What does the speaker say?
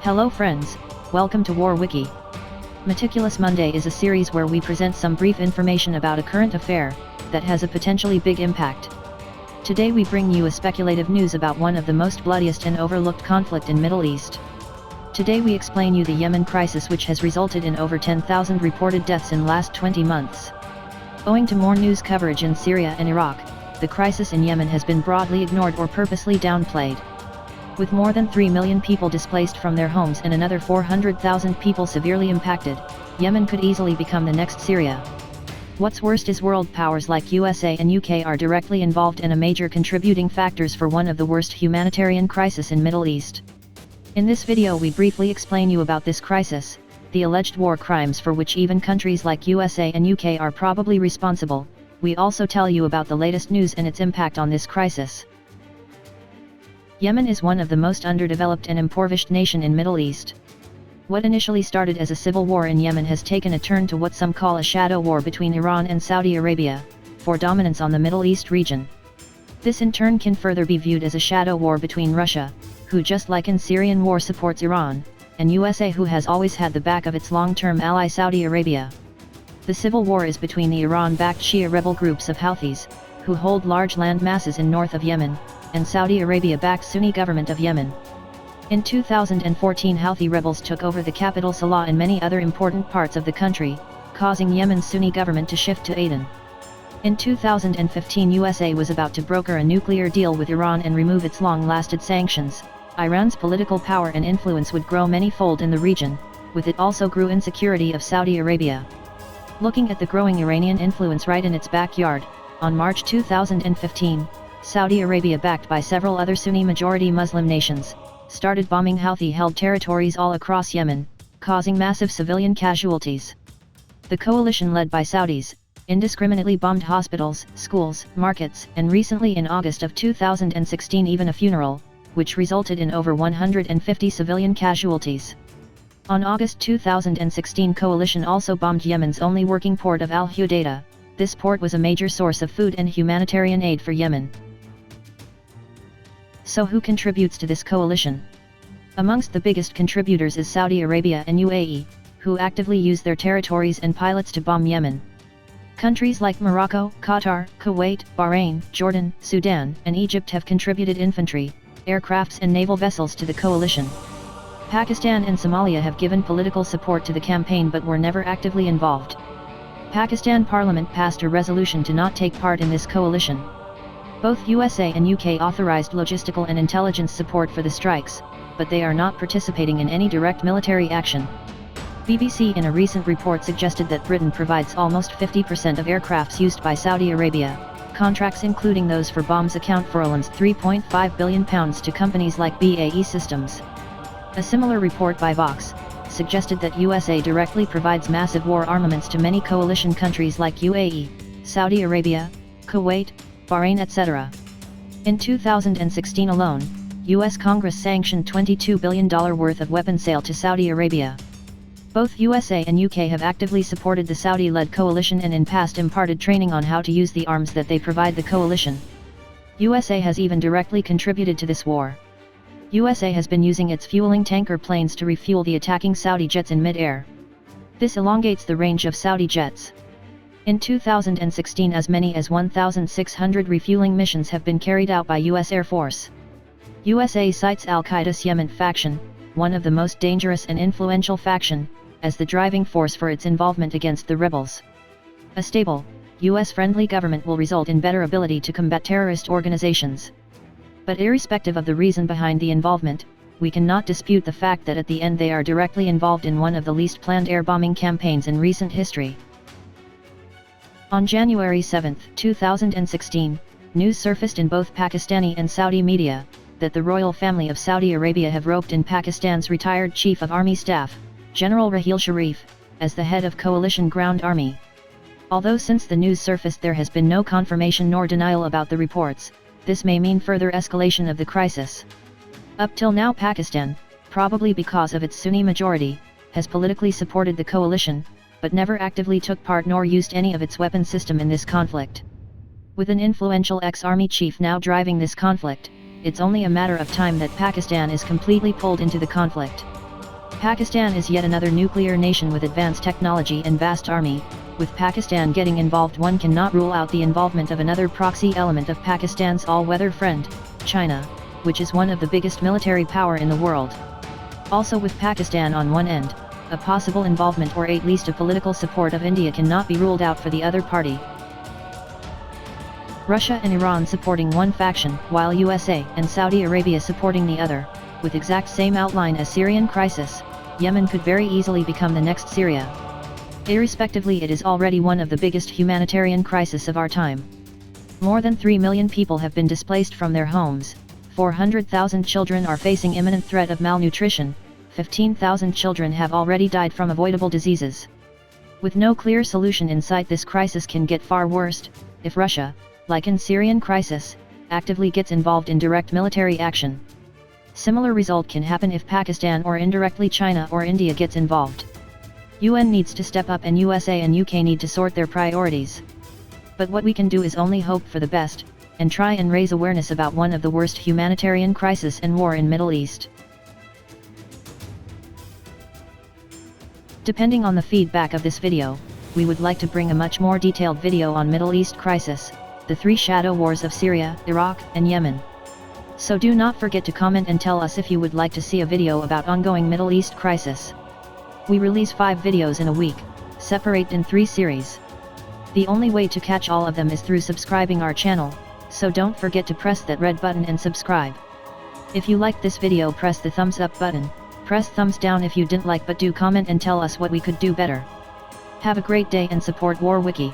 Hello friends, welcome to War-Wiki. Meticulous Monday is a series where we present some brief information about a current affair that has a potentially big impact. Today we bring you a speculative news about one of the most bloodiest and overlooked conflict in Middle East. Today we explain you the Yemen crisis, which has resulted in over 10,000 reported deaths in last 20 months. Owing to more news coverage in Syria and Iraq, the crisis in Yemen has been broadly ignored or purposely downplayed. With more than 3 million people displaced from their homes and another 400,000 people severely impacted, Yemen could easily become the next Syria. What's worst is world powers like USA and UK are directly involved and a major contributing factors for one of the worst humanitarian crises in Middle East. In this video we briefly explain you about this crisis, the alleged war crimes for which even countries like USA and UK are probably responsible. We also tell you about the latest news and its impact on this crisis. Yemen is one of the most underdeveloped and impoverished nation in Middle East. What initially started as a civil war in Yemen has taken a turn to what some call a shadow war between Iran and Saudi Arabia, for dominance on the Middle East region. This in turn can further be viewed as a shadow war between Russia, who just like in Syrian war supports Iran, and USA, who has always had the back of its long-term ally Saudi Arabia. The civil war is between the Iran-backed Shia rebel groups of Houthis, who hold large land masses in north of Yemen, and Saudi Arabia-backed Sunni government of Yemen. In 2014 Houthi rebels took over the capital Sana'a and many other important parts of the country, causing Yemen's Sunni government to shift to Aden. In 2015 USA was about to broker a nuclear deal with Iran and remove its long-lasted sanctions. Iran's political power and influence would grow many-fold in the region, with it also grew insecurity of Saudi Arabia. Looking at the growing Iranian influence right in its backyard, on March 2015, Saudi Arabia, backed by several other Sunni-majority Muslim nations, started bombing Houthi-held territories all across Yemen, causing massive civilian casualties. The coalition led by Saudis indiscriminately bombed hospitals, schools, markets, and recently in August of 2016 even a funeral, which resulted in over 150 civilian casualties. On August 2016 coalition also bombed Yemen's only working port of Al-Hudaydah. This port was a major source of food and humanitarian aid for Yemen. So who contributes to this coalition? Amongst the biggest contributors is Saudi Arabia and UAE, who actively use their territories and pilots to bomb Yemen. Countries like Morocco, Qatar, Kuwait, Bahrain, Jordan, Sudan, and Egypt have contributed infantry, aircrafts and naval vessels to the coalition. Pakistan and Somalia have given political support to the campaign but were never actively involved. Pakistan Parliament passed a resolution to not take part in this coalition. Both USA and UK authorized logistical and intelligence support for the strikes, but they are not participating in any direct military action. BBC in a recent report suggested that Britain provides almost 50% of aircrafts used by Saudi Arabia. Contracts including those for bombs account for almost £3.5 billion to companies like BAE Systems. A similar report by Vox suggested that USA directly provides massive war armaments to many coalition countries like UAE, Saudi Arabia, Kuwait, Bahrain, etc. In 2016 alone, US Congress sanctioned $22 billion worth of weapon sale to Saudi Arabia. Both USA and UK have actively supported the Saudi-led coalition and in past imparted training on how to use the arms that they provide the coalition. USA has even directly contributed to this war. USA has been using its fueling tanker planes to refuel the attacking Saudi jets in mid-air. This elongates the range of Saudi jets. In 2016 as many as 1,600 refueling missions have been carried out by US Air Force. USA cites Al-Qaeda's Yemen faction, one of the most dangerous and influential faction, as the driving force for its involvement against the rebels. A stable, US-friendly government will result in better ability to combat terrorist organizations. But irrespective of the reason behind the involvement, we cannot dispute the fact that at the end they are directly involved in one of the least planned air bombing campaigns in recent history. On January 7, 2016, news surfaced in both Pakistani and Saudi media, that the royal family of Saudi Arabia have roped in Pakistan's retired Chief of Army Staff, General Raheel Sharif, as the head of coalition ground army. Although since the news surfaced there has been no confirmation nor denial about the reports, this may mean further escalation of the crisis. Up till now Pakistan, probably because of its Sunni majority, has politically supported the coalition, but never actively took part nor used any of its weapon system in this conflict. With an influential ex-army chief now driving this conflict, it's only a matter of time that Pakistan is completely pulled into the conflict. Pakistan is yet another nuclear nation with advanced technology and vast army. With Pakistan getting involved, one cannot rule out the involvement of another proxy element of Pakistan's all-weather friend, China, which is one of the biggest military power in the world. Also, with Pakistan on one end, a possible involvement or at least a political support of India cannot be ruled out for the other party. Russia and Iran supporting one faction, while USA and Saudi Arabia supporting the other, with exact same outline as Syrian crisis. Yemen could very easily become the next Syria. Irrespectively, it is already one of the biggest humanitarian crises of our time. More than 3 million people have been displaced from their homes, 400,000 children are facing imminent threat of malnutrition, 15,000 children have already died from avoidable diseases. With no clear solution in sight, this crisis can get far worse, if Russia, like in Syrian crisis, actively gets involved in direct military action. Similar result can happen if Pakistan or indirectly China or India gets involved. UN needs to step up and USA and UK need to sort their priorities. But what we can do is only hope for the best, and try and raise awareness about one of the worst humanitarian crisis and war in Middle East. Depending on the feedback of this video, we would like to bring a much more detailed video on Middle East crisis, the three shadow wars of Syria, Iraq, and Yemen. So do not forget to comment and tell us if you would like to see a video about ongoing Middle East crisis. We release 5 videos in a week, separate in 3 series. The only way to catch all of them is through subscribing our channel, so don't forget to press that red button and subscribe. If you liked this video, press the thumbs up button, press thumbs down if you didn't like, but do comment and tell us what we could do better. Have a great day and support War-Wiki.